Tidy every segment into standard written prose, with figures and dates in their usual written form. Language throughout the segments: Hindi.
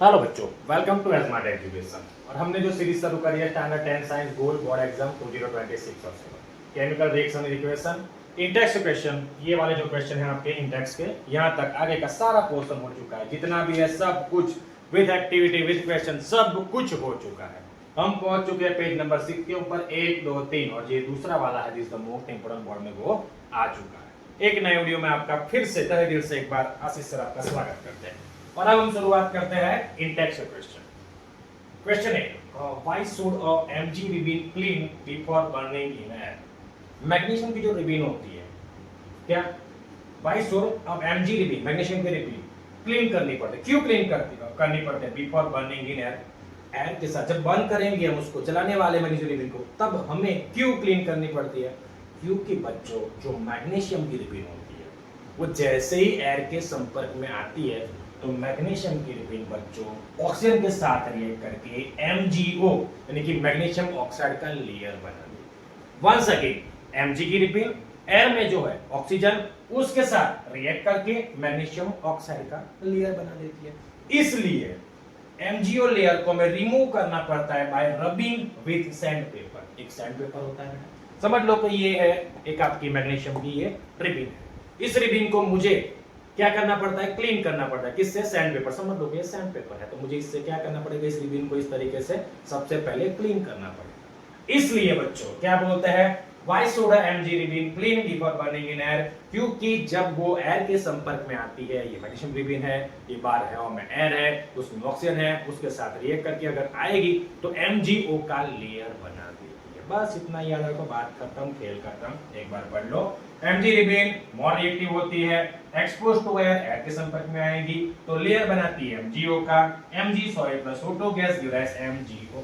हेलो बच्चों, वेलकम टू स्मार्ट एजुकेशन। और हमने जो सीरीज शुरू करी है standard 10 science gold board exam 2026 और 7 chemical reaction equation Intex question, ये वाले जो क्वेश्चन हैं आपके इंटेक्स के, यहाँ तक आगे का सारा पोर्शन हो चुका है। जितना भी है सब कुछ विद एक्टिविटी विद क्वेश्चन सब कुछ हो चुका है। हम पहुंच चुके हैं पेज नंबर 6 के ऊपर 1 2 3 और ये दूसरा वाला है जिस द मोस्ट इंपोर्टेंट बोर्ड में वो आ चुका है। एक नए वीडियो में आपका फिर से तहे दिल से एक बार आशीष सर आपका स्वागत करते हैं। और अब हम शुरुआत करते हैं Intex question. Question A, why should a MG ribbon clean before burning in air? Magnesium की जो रिबन होती है, क्या व्हाई शुड अब एमजी रिबन मैग्नीशियम की रिबन क्लीन करनी पड़ती है? क्यों क्लीन करनी पड़ती है before burning in air? Air के साथ जब बर्न करेंगे हम उसको चलाने वाले मैग्नीशियम रिबन को, तब हमें क्यों क्लीन करनी पड़ती है? क्योंकि बच्चों जो मैग्नीशियम की रिबन होती है वो जैसे ही एयर के संपर्क में आती है तो मैग्नीशियम की रिबन बच्चों ऑक्सीजन के साथ रिएक्ट करके MgO यानी कि मैग्नीशियम ऑक्साइड का लेयर बना देती है। वंस अगेन Mg की रिबन एयर में जो है ऑक्सीजन उसके साथ रिएक्ट करके मैग्नीशियम ऑक्साइड का लेयर बना देती है। इसलिए MgO लेयर को हमें रिमूव करना पड़ता है bye rubbing with sand paper. एक सैंड पेपर होता है, समझ लो कि ये है एक आपकी मैग्नीशियम की ये रिबन है। इस रिबन को मुझे क्या करना पड़ता है? क्लीन करना पड़ता है। किससे? Sand paper. समझ लो ये सैंड पेपर है तो मुझे इससे क्या करना पड़ेगा? इस रिबन को इस तरीके से सबसे पहले क्लीन करना पड़ेगा। इसलिए बच्चों क्या बोलते हैं, why should Mg ribbon clean before burning in air? क्योंकि जब वो एयर के संपर्क में आती है, ये मैग्नीशियम रिबन है, ये बाहर हवा में एयर है, उसमें ऑक्सीजन है, उसके साथ रिएक्ट करके अगर आएगी तो MgO का लेयर बना देती है। बस इतना याद रखो, बात खत्म, खेल खत्म। एक बार पढ़ लो। Mg रिबन मोर रिएक्टिव होती है, एक्सपोज टू एयर के संपर्क में आएगी तो लेयर बनाती है MgO का। Mg sorry plus O2 gas give rise MgO।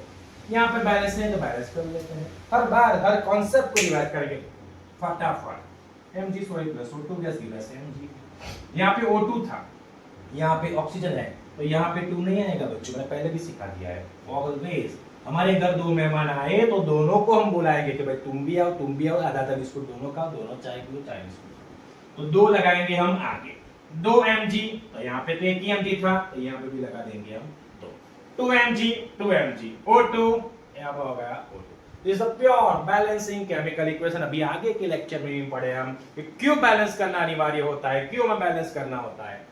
यहाँ पे बैलेंस है तो बैलेंस कर लेते हैं, हर बार हर कॉन्सेप्ट को रिवाइज करेंगे फटाफट। Mg sorry plus O2 gas give rise MgO। यहाँ पे O2 था, यहाँ पे ऑक्सीजन है तो यहाँ पे 2 नहीं आएगा बच्चों, मैंने पहले भी सिखा दिया है। ऑलवेज हमारे घर 2 मेहमान आए तो दोनों को हम बुलाएंगे कि भाई तुम भी आओ, आधा आधा बिस्कुट दोनों का, दोनों चाय पियो, चाय बिस्कुट। तो 2 लगाएंगे हम आगे, 2 Mg तो यहाँ पे तो एक ही Mg था तो यहाँ पे भी लगा देंगे हम 2 Mg O2 यहाँ पर हो गया O2। This is the pure balancing chemical equation. अभी आगे के लेक्चर में भी पढ़े हम कि क्यों बैलेंस करना अनिवार्य होता है, क्यों हमें बैलेंस करना होता है।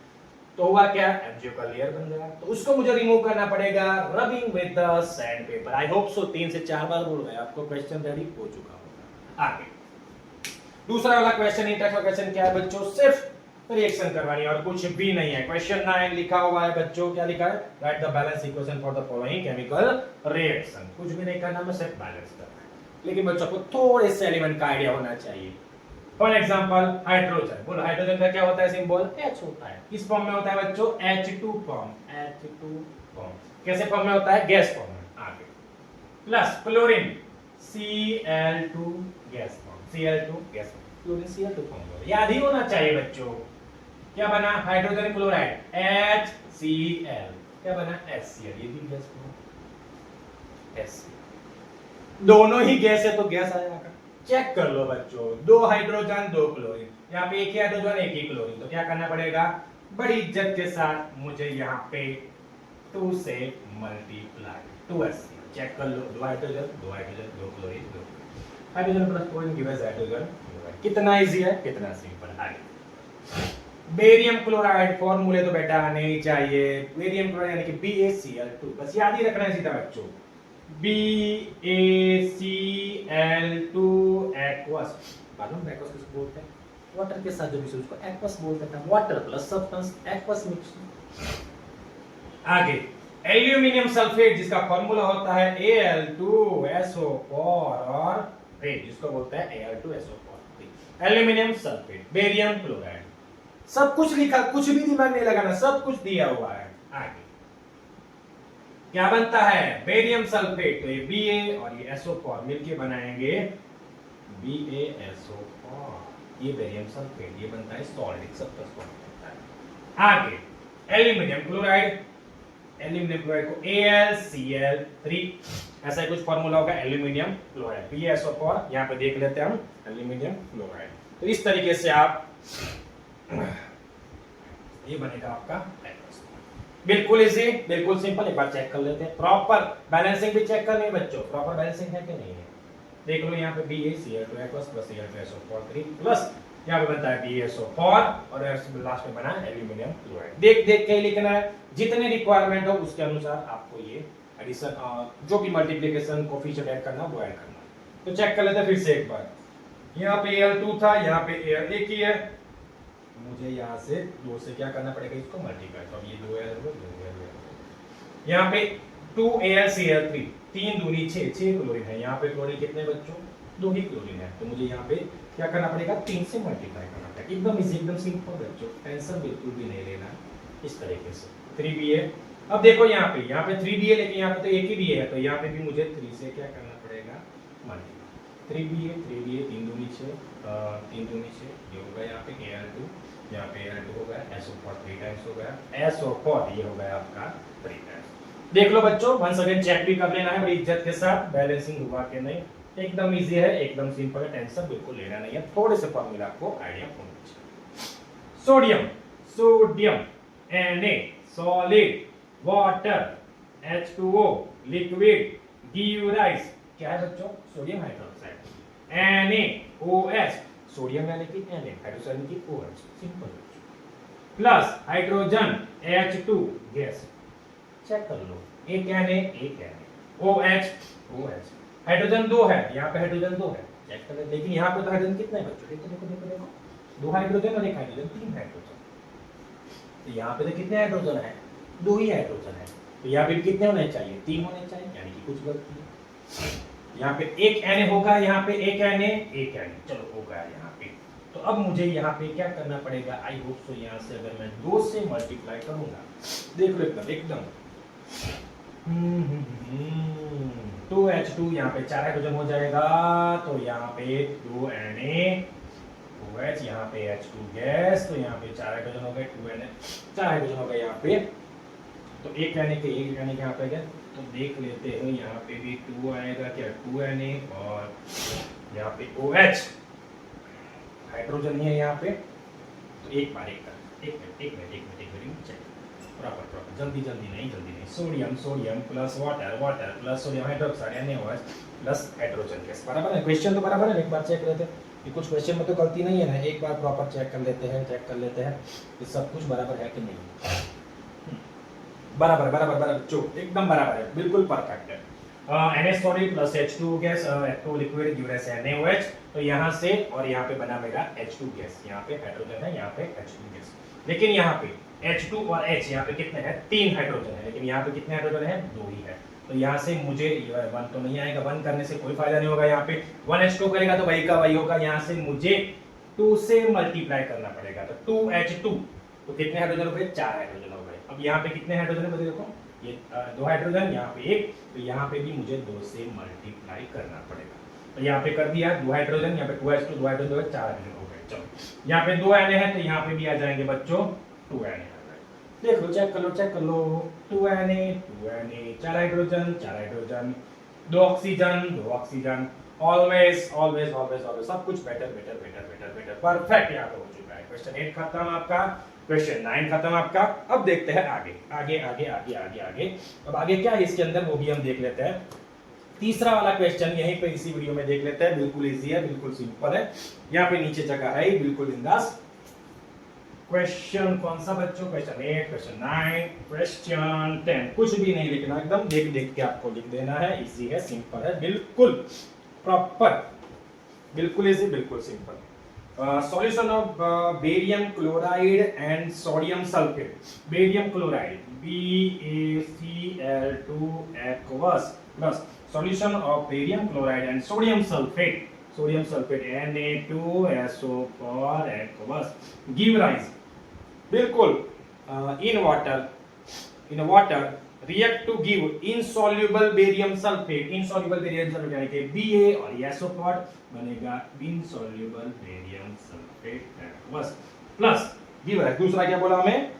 तो हुआ क्या, MgO का लेयर बन गया तो उसको मुझे रिमूव करना पड़ेगा rubbing with the sand paper. I hope so 3 से 4 बार बोल गए, आपको क्वेश्चन रेडी हो चुका होगा। आगे दूसरा वाला क्वेश्चन, इंटेक्स का क्वेश्चन क्या है बच्चों? सिर्फ रिएक्शन करवानी है और कुछ भी नहीं है। क्वेश्चन 9 लिखा हुआ है बच्चों, क्या लिखा है? Right the balance equation for the following chemical reaction. कुछ भी नहीं करना, मैं सिर्फ बैलेंस करना है। लेकिन बच्चों को थोड़े से एलिमेंट का आइडिया होना चाहिए। फॉर एग्जांपल हाइड्रोजन, बोलो हाइड्रोजन का क्या होता है? सिंबल H होता है। किस फॉर्म में होता है बच्चों? H2 form. H2 फॉर्म कैसे फॉर्म में होता है? गैस फॉर्म में। आगे plus chlorine Cl2 gas form, Cl2 gas form, chlorine Cl2 form में। याद ही होना चाहिए बच्चों। क्या बना? हाइड्रोजन क्लोराइड HCl, क्या बना? HCl, ये भी गैस फॉर्म HCl। दोनों ही गैस है तो गैस आएगा। चेक कर लो बच्चों, 2 हाइड्रोजन 2 क्लोरीन, यहाँ पे एक ही हाइड्रोजन एक ही क्लोरीन, तो क्या करना पड़ेगा? बड़ी इज्जत के साथ मुझे यहाँ पे 2 से मल्टीप्लाई 2HCl। चेक कर लो, 2 hydrogen 2 chlorine 2 hydrogen plus chlorine gives hydrogen. कितना इजी है, कितना सिंपल। आगे बेरियम क्लोराइड, फॉर्मूले तो बेटा आने ही चाहिए। बेरियम क्लोराइड यानी कि BaCl2, बस याद ही रखना है सीधा बच्चों, BaCl2 एक्वस। मालूम है एक्वस किसको बोलते हैं? वाटर के साथ जो मिक्स उसको एक्वस बोलते हैं। Water plus substance aqueous mix. आगे एल्यूमिनियम सल्फेट जिसका फार्मूला होता है Al2SO4 और जिसको बोलते हैं Al2SO4। Aluminium sulphate, barium chloride, सब कुछ लिखा, कुछ भी दिमाग नहीं लगाना, सब कुछ दिया हुआ है। आगे क्या बनता है? बेरियम सल्फेट, तो ये Ba और ये SO4 मिलके बनाएंगे BaSO4। ये बेरियम सल्फेट, ये बनता है सॉलिड सब्सटेंस बनता है। आगे एल्यूमिनियम क्लोराइड, एल्यूमिनियम क्लोराइड को AlCl3, ऐसा ही कुछ फार्मूला होगा एल्यूमिनियम क्लोराइड। BaSO4 यहाँ पे देख लेते हैं हम, एल्यूमिनियम क्लोराइड। तो इस तरीके से आप ये बनेगा आपका बिल्कुल इजी, बिल्कुल सिंपल। एक बार चेक कर लेते हैं। प्रॉपर बैलेंसिंग भी चेक करनी है बच्चों, प्रॉपर बैलेंसिंग है कि नहीं है। देख लो यहाँ पे BaCl2 aqueous plus Cl2SO4 plus यहाँ पे बनता है BaSO4 और लास्ट में बना है एल्यूमिनियम क्लोराइड। देख देख के लिखना है, जितने रिक्वायरमेंट हो उसके अनुसार आपको ये एडिशन जो भी मल्टीप्लिकेशन कोफिशिएंट ऐड करना वो ऐड करना है। तो चेक कर लेते हैं फिर से एक बार। यहाँ पे Al2 था, यहाँ पे Al एक ही है, मुझे यहाँ से 2 से क्या करना पड़ेगा, इसको मल्टीप्लाई। तो अब ये 2Al हो, 2Al। यहाँ पे 2AlCl3 3 दूनी 6 क्लोरीन है। यहाँ पे क्लोरीन कितने बच्चों, 2 ही क्लोरीन है। तो मुझे यहाँ पे क्या करना पड़ेगा, 3 से मल्टीप्लाई करना पड़ेगा। एकदम इजी, एकदम सिंपल बच्चों, टेंशन बिल्कुल भी नहीं लेना इस तरीके से। 3Ba, अब देखो यहाँ पे 3Ba, लेकिन यहाँ पे तो एक ही Ba है, तो यहाँ पे भी मुझे 3 से क्या करना पड़ेगा, मल्टीप्लाई। 3Ba 3 दूनी 6 3 दूनी 6, ये होगा यहाँ पे Al2, यहाँ पे Al2 होगा, SO4 3 टाइम्स हो गया, SO4 ये हो गया आपका 3 टाइम्स। देख लो बच्चों, वंस अगेन चेक भी कर लेना है बड़ी इज्जत के साथ, बैलेंसिंग हुआ कि नहीं। एकदम इजी है, एकदम सिंपल है, टेंशन बिल्कुल लेना नहीं है। थोड़े से फॉर्मूला आपको आइडिया होना चाहिए। Sodium Na solid, water H2O liquid, DUराइस क्या है बच्चों, सोडियम हाइड्रोक्साइड। NaOH सोडियम यानी कि Na, हाइड्रोजन यानी कि OH, simple. Plus hydrogen H2 gas, check कर लो, एक Na OH हाइड्रोजन 2 है, यहाँ पे हाइड्रोजन 2 है, चेक कर ले। लेकिन यहाँ पे तो हाइड्रोजन कितने हैं बच्चों, देखो देखो देखो देखो, 2 हाइड्रोजन और 1 हाइड्रोजन, 3 हाइड्रोजन। तो यहाँ पे तो कितने हाइड्रोजन है, 2 ही हाइड्रोजन है। तो यहाँ पे कितने होने चाहिए, 3 होने चाहिए, यानी कि कुछ गलती है। यहाँ पे एक Na होगा, यहाँ पे एक Na, चलो हो गया यहाँ पे। तो अब मुझे यहाँ पे क्या करना पड़ेगा, आई होप सो यहाँ से अगर मैं 2 से मल्टीप्लाई करूंगा, देख लो एकदम 2H2, यहाँ पे 4 हाइड्रोजन हो जाएगा, तो यहाँ पे 2NaOH, यहाँ पे H2 गैस, तो यहाँ पे 4 हाइड्रोजन हो गए, 2Na 4 हाइड्रोजन हो गए यहाँ पे। तो एक Na के यहाँ पे गया, तो देख लेते हैं यहाँ पे भी 2 आएगा क्या, 2Na और यहाँ पे OH हाइड्रोजन ही है यहाँ पे। तो एक मिनट चेक, प्रॉपर जल्दी नहीं। Sodium plus water plus sodium hydroxide NaOH plus hydrogen gas, बराबर है। क्वेश्चन तो बराबर है, एक बार चेक लेते हैं कि कुछ क्वेश्चन में तो गलती नहीं है ना, एक बार प्रॉपर चेक कर लेते हैं कि सब कुछ बराबर है कि नहीं। बराबर चो एकदम बराबर है, बिल्कुल परफेक्ट है। Na solid plus H2 gas, H2 liquid gives NaOH। तो यहाँ से और यहाँ पे बना मेरा H2 गैस, यहाँ पे हाइड्रोजन है, यहाँ पे H2 गैस। लेकिन यहाँ पे H2 और H यहाँ पे कितने हैं, 3 हाइड्रोजन है, लेकिन यहाँ पे कितने हाइड्रोजन है, 2 ही है। तो यहाँ से मुझे 1 तो नहीं आएगा, 1 करने से कोई फायदा नहीं होगा। यहाँ पे 1H2 करेगा तो वही का वही होगा। यहाँ से मुझे 2 से मल्टीप्लाई करना पड़ेगा, तो 2H2, तो कितने हाइड्रोजन हो गए, 4 हाइड्रोजन हो गए। अब यहाँ पे कितने हाइड्रोजन है देखो, ये 2 हाइड्रोजन, यहाँ पे 1, तो यहाँ पे भी मुझे 2 से मल्टीप्लाई करना पड़ेगा। तो यहाँ पे कर दिया 2 हाइड्रोजन, यहाँ पे 2H2 2 हाइड्रोजन 4 हाइड्रोजन हो गए। चलो यहाँ पे 2 Na है, तो यहाँ पे भी आ जाएंगे बच्चों 2 Na। देख लो, चेक कर लो 2 Na 4 हाइड्रोजन 2 ऑक्सीजन, ऑलवेज सब कुछ बेटर परफेक्ट यहाँ पे हो चुका है। क्वेश्चन 8 खत्म आपका, क्वेश्चन 9 खत्म आपका। अब देखते हैं आगे। अब आगे क्या है इसके अंदर, वो भी हम देख लेते हैं। तीसरा वाला क्वेश्चन यहीं पे इसी वीडियो में देख लेते हैं, बिल्कुल इजी है, बिल्कुल सिंपल है। यहाँ पे नीचे जगह है बिल्कुल बिंदास। क्वेश्चन कौन सा बच्चों, क्वेश्चन 8, क्वेश्चन 9, क्वेश्चन 10, कुछ भी नहीं लिखना, एकदम देख के आपको लिख देना है। इजी है, सिंपल है, बिल्कुल प्रॉपर, बिल्कुल इजी, बिल्कुल simple. Solution of barium chloride and sodium sulphate. Barium chloride BaCl2 aqueous plus solution of barium chloride and sodium sulphate Na2SO4 aqueous give rise, बिल्कुल in water react to give insoluble barium sulfate यानी कि Ba और SO4 बनेगा insoluble barium sulfate aqueous plus give rise, दूसरा क्या बोला हमें,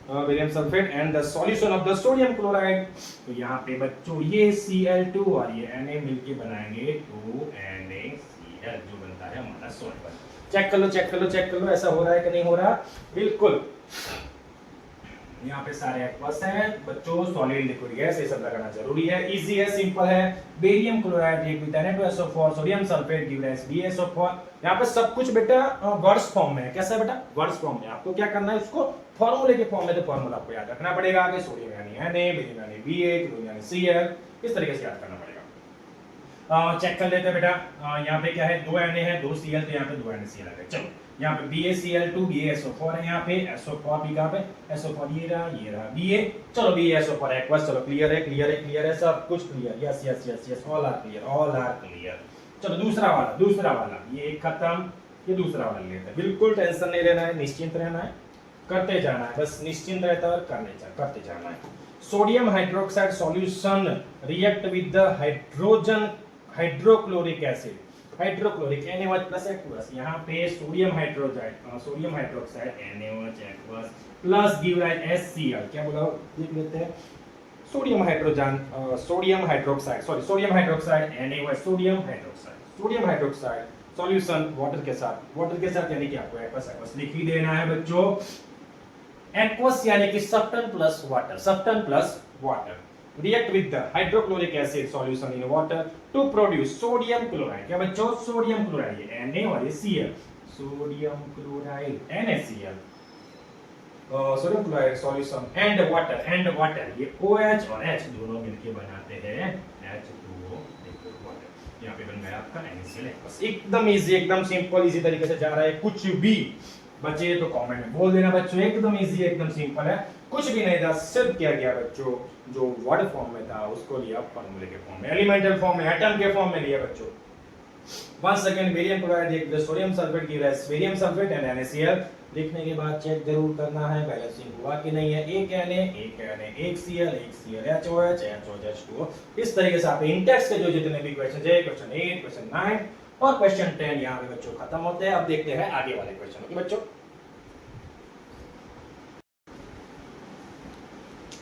barium sulphate and the solution of the sodium chloride. तो यहाँ पे बच्चों ये Cl2 और ये Na मिलके बनाएंगे 2NaCl, जो बनता है हमारा सॉल्वेंट। चेक कर लो, ऐसा हो रहा है कि नहीं हो रहा, बिल्कुल यहाँ पे सारे एक्वस हैं बच्चों, सॉलिड लिक्विड गैस ये सब लगाना जरूरी है, इजी है, सिंपल है। Barium chloride react with Na2SO4 sodium sulphate give rise BaSO4। यहाँ पे सब कुछ बेटा वर्ड्स फॉर्म में है। कैसा है बेटा? वर्ड्स फॉर्म में। आपको क्या करना है, उसको फॉर्मूले के फॉर्म में, तो फॉर्मूला आपको याद रखना पड़ेगा। आगे सोडियम यानी Na, बेरियम यानी Ba, क्लोरीन यानी Cl, इस तरीके से याद करना पड़ेगा। चेक कर लेते हैं बेटा। यहाँ पे क्या है, 2 Na है, 2 Cl, तो यहाँ पे 2 NaCl है। चलो यहाँ पे BaCl2 BaSO4 है, यहाँ पे SO4 भी कहाँ पे, SO4 ये रहा Ba। चलो BaSO4 एक्वस, चलो क्लियर है, क्लियर है, क्लियर है, सब कुछ clear. Yes yes yes yes, all are clear, all are clear. चलो दूसरा वाला ये खत्म, ये दूसरा वाला लेते हैं। बिल्कुल टेंशन नहीं लेना है, निश्चिंत रहना है, करते जाना है, बस निश्चिंत रहता है और करते जाना है। Sodium hydroxide solution react with the hydrochloric acid, hydrochloric NaOH+H+। यहाँ पे sodium hydroxide NaOH+ plus give rise HCl। क्या बोला, देख लेते हैं। Sodium hydrogen sodium hydroxide NaOH, sodium hydroxide solution water के साथ यानी कि आपको एक्वस लिख ही देना है बच्चों। एक्वस यानी कि substance plus water react with the hydrochloric acid solution in water to produce sodium chloride। क्या बच्चों, सोडियम क्लोराइड, ये Na और ये Cl, sodium chloride NaCl, sodium chloride solution and water, ये OH और H दोनों मिलके बनाते हैं H2O लिक्विड वाटर। यहाँ पे बन गया आपका NaCl एक्वस। एकदम इजी, एकदम सिंपल, इसी तरीके से जा रहा है। कुछ भी बचे तो कमेंट में बोल देना बच्चों। एकदम इजी, एकदम सिंपल है, कुछ भी नहीं था। सिर्फ क्या किया बच्चों, जो वर्ड फॉर्म में था उसको लिया फॉर्मूले के फॉर्म में, एलिमेंटल फॉर्म में, एटम के फॉर्म में लिया बच्चों। वंस अगेन बेरियम क्लोराइड एक सोडियम सल्फेट की rise barium sulphate and NaCl। लिखने के बाद चेक जरूर करना है बैलेंसिंग हुआ कि नहीं है। एक Cl, एक Cl, HOH, H2O। इस तरीके से आप इंटेक्स के जो जितने भी क्वेश्चन है, क्वेश्चन 8, क्वेश्चन 9 और क्वेश्चन 10 यहाँ पे बच्चों खत्म होते हैं। अब देखते हैं आगे वाले क्वेश्चन। ओके बच्चों,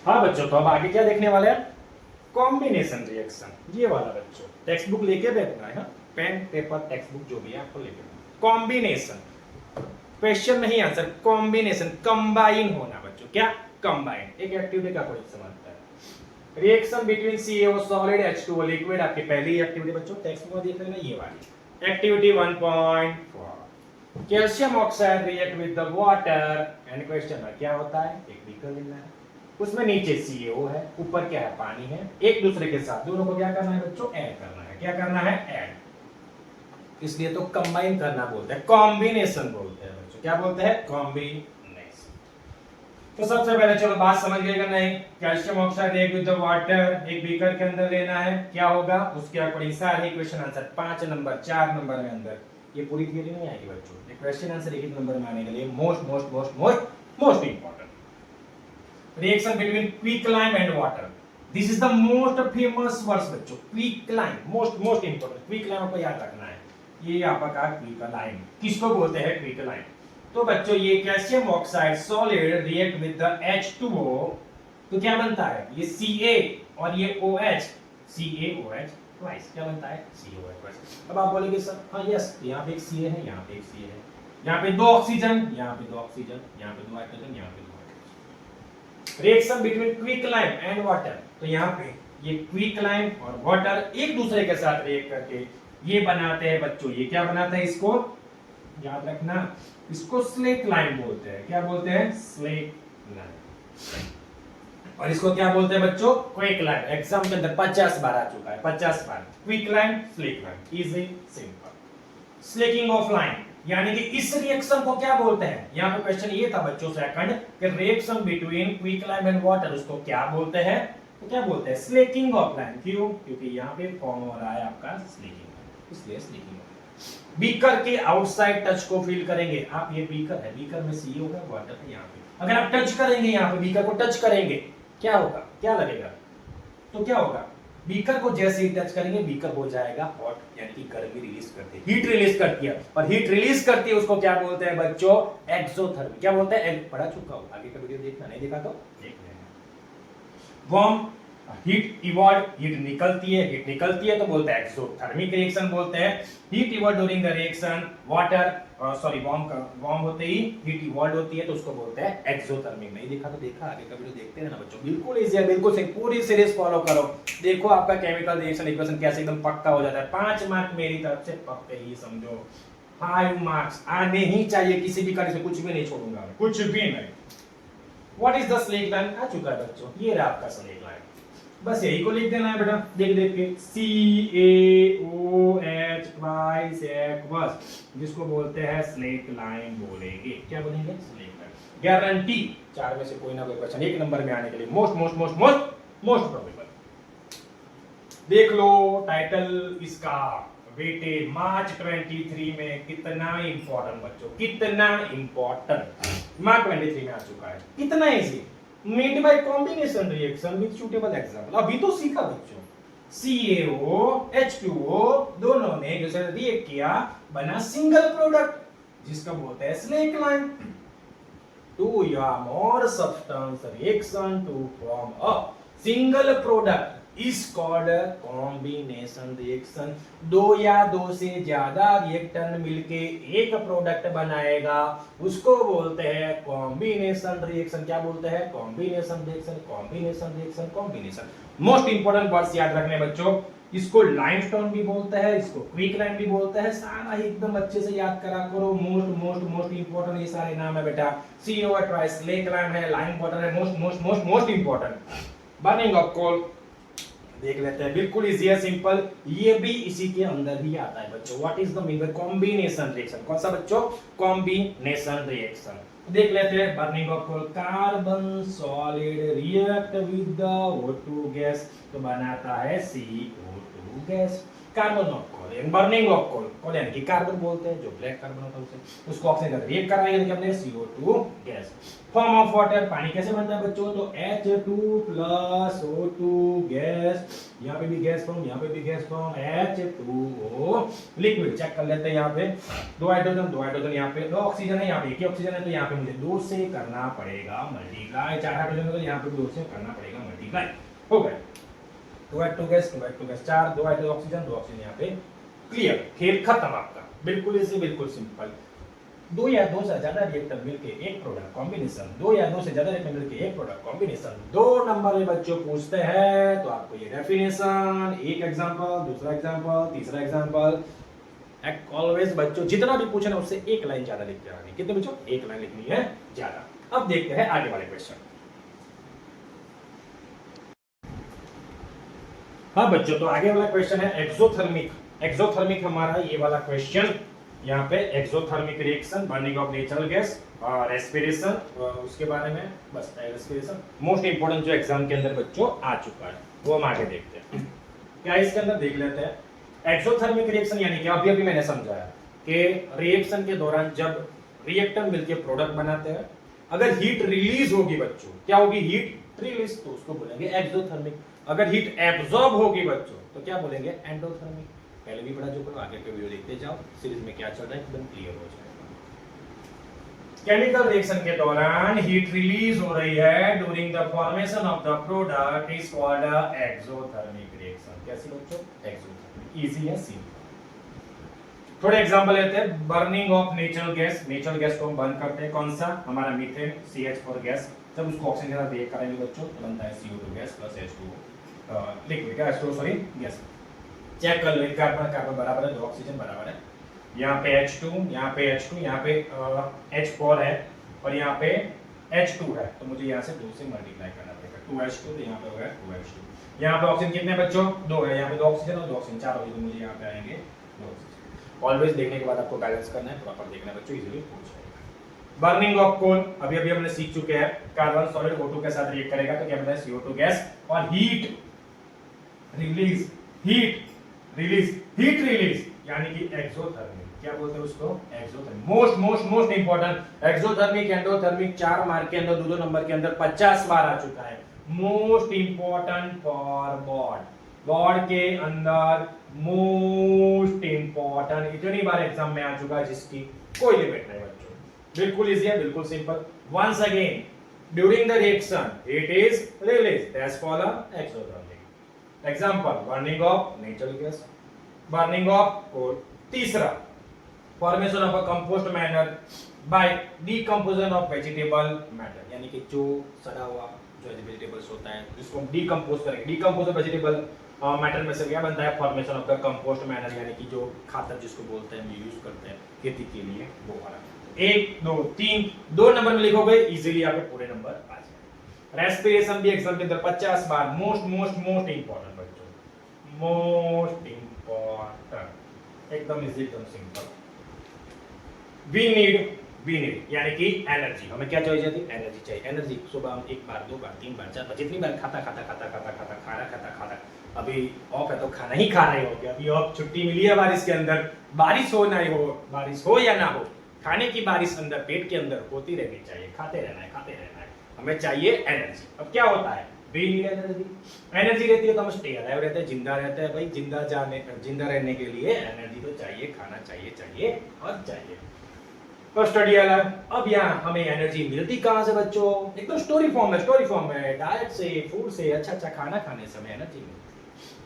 हाँ बच्चों, तो अब आगे क्या देखने वाले हैं, कॉम्बिनेशन रिएक्शन। ये वाला बच्चों टेक्स्ट बुक लेके बैठना है, पेन पेपर टेक्स्ट बुक जो भी है आपको लेके। कॉम्बिनेशन, क्वेश्चन नहीं आंसर, कॉम्बिनेशन, कंबाइन होना बच्चों। क्या कंबाइन, एक एक्टिविटी का कोई समझता है। Reaction between CaO solid H2O liquid, आपकी पहली एक्टिविटी बच्चों टेक्स्ट बुक में देख लेना, ये वाली activity 1.4। Calcium oxide react with the water and question में क्या होता है, एक बीकर लेना है, उसमें नीचे CaO है, ऊपर क्या है, पानी है। एक दूसरे के साथ दोनों को क्या करना है बच्चों, ऐड करना है। क्या करना है, ऐड, इसलिए तो कंबाइन करना बोलते हैं, कॉम्बिनेशन बोलते हैं बच्चों। क्या बोलते हैं, कॉम्बिनेशन। तो सबसे पहले चलो बात समझ गए कि नहीं। कैल्शियम ऑक्साइड एक विद द वाटर, एक बीकर के अंदर लेना है, क्या होगा उसके अकॉर्डिंग सारे क्वेश्चन आंसर 5 नंबर 4 नंबर में अंदर। ये पूरी थियरी नहीं आएगी बच्चों, ये क्वेश्चन आंसर एक नंबर में आने के लिए most important. Reaction between quicklime and water, this is the most famous words बच्चों। क्विकलाइम मोस्ट इंपॉर्टेंट, क्विकलाइम आपको याद रखना है। ये आपका क्विकलाइम किसको बोलते हैं, क्विकलाइम। तो बच्चों ये calcium oxide solid react with the H2O, तो क्या बनता है, ये Ca और ये OH, CaOH ट्वाइस, क्या बनता है, CaOH ट्वाइस। अब आप बोलेंगे सर हाँ यस, यहाँ पे एक Ca है, यहाँ पे एक Ca है, यहाँ पे 2 ऑक्सीजन, यहाँ पे 2 ऑक्सीजन, यहाँ पे 2 हाइड्रोजन, यहाँ पे 2 hydrogen. Reaction between quicklime and water, तो यहाँ पे ये क्विकलाइम और वाटर एक दूसरे के साथ रिएक्ट करके ये बनाते हैं बच्चों, ये क्या बनाता है, इसको याद रखना, इसको स्लेक लाइम बोलते हैं। क्या बोलते हैं, स्लेक लाइम। और इसको क्या बोलते हैं बच्चों, क्विक लाइम। एग्जाम के अंदर 50 बार आ चुका है, 50 बार। Quick lime, slake lime, easy simple. Slaking of lime, यानी कि इस रिएक्शन को क्या बोलते हैं। यहाँ पे क्वेश्चन ये था बच्चों सेकंड कि reaction between quick lime and water, उसको क्या बोलते हैं, तो क्या बोलते हैं, स्लेकिंग ऑफ लाइम। क्यों, क्योंकि यहाँ पे फॉर्म हो रहा है आपका स्लेकिंग, इसलिए स्लेकिंग। बीकर के आउटसाइड टच को फील करेंगे आप, ये बीकर है, बीकर में CO है, वाटर है यहाँ पे। अगर आप टच करेंगे, यहाँ पे बीकर को टच करेंगे, क्या होगा, क्या लगेगा, तो क्या होगा, बीकर को जैसे ही टच करेंगे बीकर हो जाएगा हॉट, यानी कि गर्मी रिलीज करती है, हीट रिलीज करती है। और हीट रिलीज करती है उसको क्या बोलते हैं बच्चों, एक्सोथर्मी। क्या बोलते हैं, पढ़ा चुका हो, आगे का वीडियो देखना, नहीं देखा तो देख लेना। वार्म हीट इवॉल्व, हीट निकलती है तो बोलते हैं एक्सोथर्मिक रिएक्शन बोलते हैं। Heat evolve during the reaction water warm होते ही हीट इवॉल्व होती है तो उसको बोलते हैं एक्सोथर्मिक। नहीं देखा तो देखा, आगे का वीडियो देखते रहना बच्चों, बिल्कुल इजी है, बिल्कुल सही, पूरी सीरीज फॉलो करो। देखो आपका केमिकल रिएक्शन इक्वेशन कैसे एकदम पक्का हो जाता है। 5 मार्क मेरी तरफ से पक्के ही समझो, 5 मार्क्स आने ही चाहिए, किसी भी कारण से कुछ भी नहीं छोड़ूंगा, कुछ भी नहीं। What is the slake line आ चुका है बच्चों, ये रहा आपका स्लेक लाइन, बस यही को लिख देना है बेटा, देख देख के CaOH ट्वाइस एक्वस, जिसको बोलते हैं स्लेक लाइन बोलेंगे। क्या बोलेंगे? Slaked lime. गारंटी 4 में से कोई ना कोई क्वेश्चन 1 नंबर में आने के लिए मोस्ट प्रोबेबल। देख लो टाइटल इसका, वेटेज मार्च 23 में कितना इंपॉर्टेंट बच्चों, कितना इंपॉर्टेंट, मार्च 23 में आ चुका है, कितना easy. Made by combination reaction with suitable example, अभी तो सीखा बच्चों। CaO H2O दोनों ने जो से रिएक्ट किया बना सिंगल प्रोडक्ट जिसका बोलते हैं स्लेक लाइन। 2 या more substance reaction to form a single product is called combination reaction। 2 या 2 से ज्यादा रिएक्टेंट मिलके एक प्रोडक्ट बनाएगा उसको बोलते हैं कॉम्बिनेशन रिएक्शन। क्या बोलते हैं? Combination reaction, combination reaction, combination. Most important words याद रखने बच्चों, इसको लाइमस्टोन भी बोलते हैं, इसको क्विक लाइन भी बोलते हैं, सारा ही एकदम अच्छे से याद करा करो। मोस्ट इंपोर्टेंट ये सारे नाम है बेटा। CaO ट्वाइस स्लेक लाइन है, लाइम वाटर है, most important. Burning of coal देख लेते हैं, बिल्कुल इजी है, सिंपल, ये भी इसी के अंदर ही आता है बच्चों। What is the meaning by combination reaction? कौन सा बच्चों? Combination reaction. देख लेते हैं burning of coal, carbon solid react with the O2 gas तो बनाता है CO2 gas. Carbon of coal, burning of coal यानी कि कार्बन बोलते हैं जो ब्लैक कार्बन होता है उसे, उसको ऑक्सीजन का रिएक्ट कराएंगे तो क्या बनेगा? CO2 gas. Form of water, पानी कैसे बनता है बच्चों? तो H2 प्लस O2 गैस, यहाँ पे भी गैस फॉर्म, यहाँ पे भी gas form, H2O liquid. Check कर लेते हैं, यहाँ पे 2 हाइड्रोजन, यहाँ पे 2 ऑक्सीजन है, यहाँ पे 1 ऑक्सीजन है, तो यहाँ पे मुझे 2 से करना पड़ेगा मल्टीप्लाई। 4 हाइड्रोजन है तो यहाँ पे 2 से करना पड़ेगा मल्टीप्लाई। हो गए 2H2 gas 4, 2 hydrogen oxygen, 2 oxygen, यहाँ पे क्लियर, खेल खत्म आपका, बिल्कुल इसी, बिल्कुल सिंपल। 2 या 2 से ज्यादा रिएक्टर मिलके एक प्रोडक्ट कॉम्बिनेशन, 2 या 2 से ज्यादा रिएक्टर मिलके एक प्रोडक्ट कॉम्बिनेशन। 2 नंबर में बच्चों पूछते हैं तो आपको ये डेफिनेशन, एक एग्जांपल, दूसरा एग्जांपल, तीसरा एग्जांपल, ऑलवेज बच्चों जितना भी पूछना उससे एक लाइन ज्यादा लिख के आनी। कितने बच्चों? एक लाइन लिखनी है ज्यादा। अब देखते हैं आगे वाले क्वेश्चन। हाँ बच्चों, तो आगे वाला क्वेश्चन है एक्सोथर्मिक हमारा ये वाला क्वेश्चन। यहाँ पे exothermic reaction, burning of natural gas, respiration, उसके बारे में बस रेस्पिरेशन मोस्ट इंपोर्टेंट जो एग्जाम के अंदर बच्चों आ चुका है वो हम आगे देखते हैं। क्या इसके अंदर देख लेते हैं। एक्सोथर्मिक रिएक्शन यानी कि अभी मैंने समझाया कि रिएक्शन के दौरान जब रिएक्टर मिलकर प्रोडक्ट बनाते हैं, अगर हीट रिलीज होगी बच्चों, क्या होगी? हीट रिलीज, तो उसको बोलेंगे एक्सोथर्मिक। अगर हीट एब्जॉर्ब होगी बच्चों तो क्या बोलेंगे? एंडोथर्मिक। पहले भी पढ़ा जो करो, आगे के वीडियो देखते जाओ, सीरीज में क्या चल रहा है एकदम क्लियर हो जाएगा। केमिकल रिएक्शन के दौरान हीट रिलीज हो रही है during the formation of the product is called exothermic reaction. कैसी बच्चों? एक्सोथर्मिक। इजी है, सिंपल। थोड़े एग्जांपल लेते हैं। बर्निंग ऑफ नेचुरल गैस को हम बर्न करते हैं, कौन सा? हमारा मीथेन CH4 गैस। जब उसको ऑक्सीजन के साथ रिएक्ट करेंगे बच्चों तो बनता है CO2 gas plus H2O liquid का गैस। चेक कर लो, एक कार्बन बराबर है, 2 ऑक्सीजन बराबर है, यहाँ पे H2, यहाँ पे H2, यहाँ पे H4 है और यहाँ पे H2 है, तो मुझे यहाँ से 2 से मल्टीप्लाई करना पड़ेगा। 2H2 तो यहाँ पे हो गया 2H2। यहाँ पे ऑक्सीजन कितने बच्चों? 2 है, यहाँ पे 2 ऑक्सीजन और 2 ऑक्सीजन 4 हो गए, तो मुझे यहाँ पे आएंगे 2 ऑक्सीजन। ऑलवेज देखने के बाद आपको बैलेंस करना है, प्रॉपर देखना है बच्चों, इजीली पूछ जाएगा। बर्निंग ऑफ कोल अभी हमने सीख चुके हैं, कार्बन सॉलिड O2 के साथ रिएक्ट करेगा तो क्या बनता है? CO2 gas. और हीट रिलीज यानी कि एक्सोथर्मिक। क्या बोलते हैं उसको? Exothermic. Most important. Exothermic, endothermic 4 mark के अंदर 2 नंबर के अंदर 50 बार आ चुका है। मोस्ट इंपोर्टेंट फॉर बोर्ड के अंदर मोस्ट इंपोर्टेंट, इतनी बार एग्जाम में आ चुका है जिसकी कोई लिमिट नहीं बच्चों। बिल्कुल इजी है, बिल्कुल simple. Once again during the reaction heat is released, that's called exothermic. Example, burning of natural gas, burning of coal. तीसरा, formation of a compost manner by decomposition of vegetable matter, यानी कि जो सड़ा हुआ जो वेजिटेबल्स होता है जिसको हम डिकम्पोज करेंगे, डिकम्पोज वेजिटेबल मैटर में से क्या बनता है, formation of the compost manner, यानी कि जो खातर जिसको बोलते हैं हम यूज करते हैं खेती के लिए, वो वाला। 1 2 3 2 नंबर में लिखोगे इजीली आपके पूरे नंबर आ जाएंगे। रेस्पिरेशन भी एग्जाम के अंदर 50 बार मोस्ट मोस्ट मोस्ट इंपॉर्टेंट बच्चों, मोस्ट इंपॉर्टेंट, एकदम इजी एकदम सिंपल। वी नीड यानी कि एनर्जी, हमें क्या चाहिए थी, एनर्जी चाहिए। एनर्जी सुबह हम 1 बार 2 बार 3 बार 4 बार जितनी बार खाता अभी ऑफ है तो खाना ही खा रहे हो क्या, अभी ऑफ छुट्टी मिली है बारिश के अंदर, बारिश हो या ना हो, खाने की बारिश अंदर पेट के अंदर होती रहनी चाहिए, खाते रहना है, हमें चाहिए एनर्जी। अब क्या होता है, वी नीड एनर्जी रहती है तो हम स्टे अलाइव रहते हैं, जिंदा रहते हैं भाई, जिंदा रहने के लिए एनर्जी तो चाहिए, खाना चाहिए और चाहिए। तो स्टडी अलग, अब यहाँ हमें एनर्जी मिलती कहाँ से बच्चों, एकदम स्टोरी फॉर्म में डाइट से, फूड से, अच्छा खाना खाने से हमें एनर्जी मिलती है।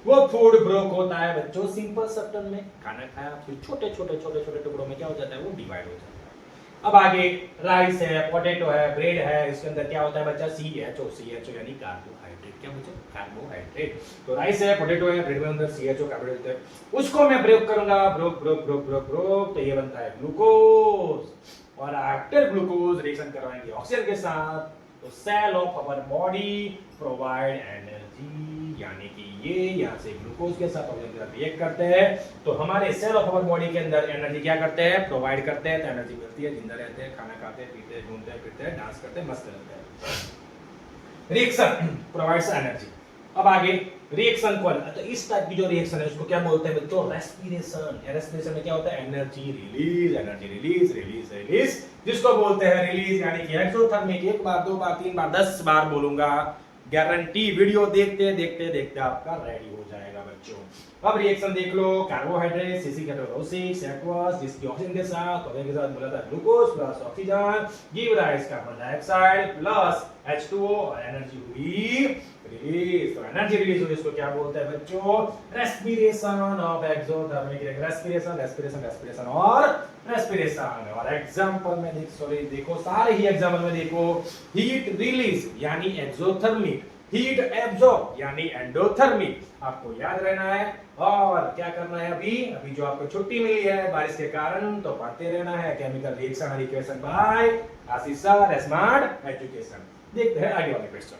वो फूड ब्रोक होता है बच्चों सिंपल सब्सटेंस में, खाना खाया फिर छोटे टुकड़ों में क्या हो जाता है, वो डिवाइड हो जाता है। अब आगे राइस है, पोटैटो है, ब्रेड है, इसके अंदर क्या होता है बच्चा, CHO यानी कार्बोहाइड्रेट, क्या बच्चा, कार्बोहाइड्रेट। तो राइस है, पोटैटो है, ब्रेड में अंदर CHO कार्बोहाइड्रेट है, उसको मैं ब्रेक करूंगा, ब्रोक तो ये बनता है ग्लूकोज, और आफ्टर ग्लूकोज रिएक्शन करवाएंगे ऑक्सीजन के साथ, तो cell of our body provide energy, यानी कि ये यहाँ से ग्लूकोज के साथ ऑक्सीजन के साथ रिएक्ट करते हैं, तो हमारे सेल ऑफ आवर बॉडी के अंदर एनर्जी क्या करते हैं, प्रोवाइड करते हैं, तो एनर्जी मिलती है, जिंदा रहते हैं, खाना खाते हैं, पीते हैं, घूमते हैं, फिरते हैं, डांस करते हैं, मस्त रहते हैं। Reaction provides energy. अब आगे रिएक्शन कौन, तो इस टाइप की जो रिएक्शन है उसको क्या बोलते हैं बच्चों, रेस्पिरेशन। रेस्पिरेशन में क्या होता है, एनर्जी रिलीज, जिसको बोलते हैं रिलीज, यानी कि एक्सोथर्मिक। 1 बार 2 बार 3 बार 10 बार बोलूंगा, गारंटी वीडियो देखते आपका रेडी हो जाएगा बच्चों। अब रिएक्शन देख लो, कार्बोहाइड्रेट CH6 एक्वस, जिसकी ऑक्सीजन के साथ मिला था glucose plus oxygen give rise carbon dioxide plus H2O, और एनर्जी हुई रिलीज। तो एनर्जी रिलीज हुई, इसको क्या बोलते हैं बच्चों, रेस्पिरेशन ऑफ एक्सोथर्मिक। रेस्पिरेशन और एग्जांपल में देखो सारे ही एग्जांपल में देखो, हीट रिलीज यानी एक्सोथर्मिक, हीट एब्जॉर्ब यानी एंडोथर्मिक, आपको याद रहना है। और क्या करना है, अभी जो आपको छुट्टी मिली है बारिश के कारण, तो पढ़ते रहना है chemical reaction and equation by Ashish sir, smart education. देखते हैं आगे वाले क्वेश्चन।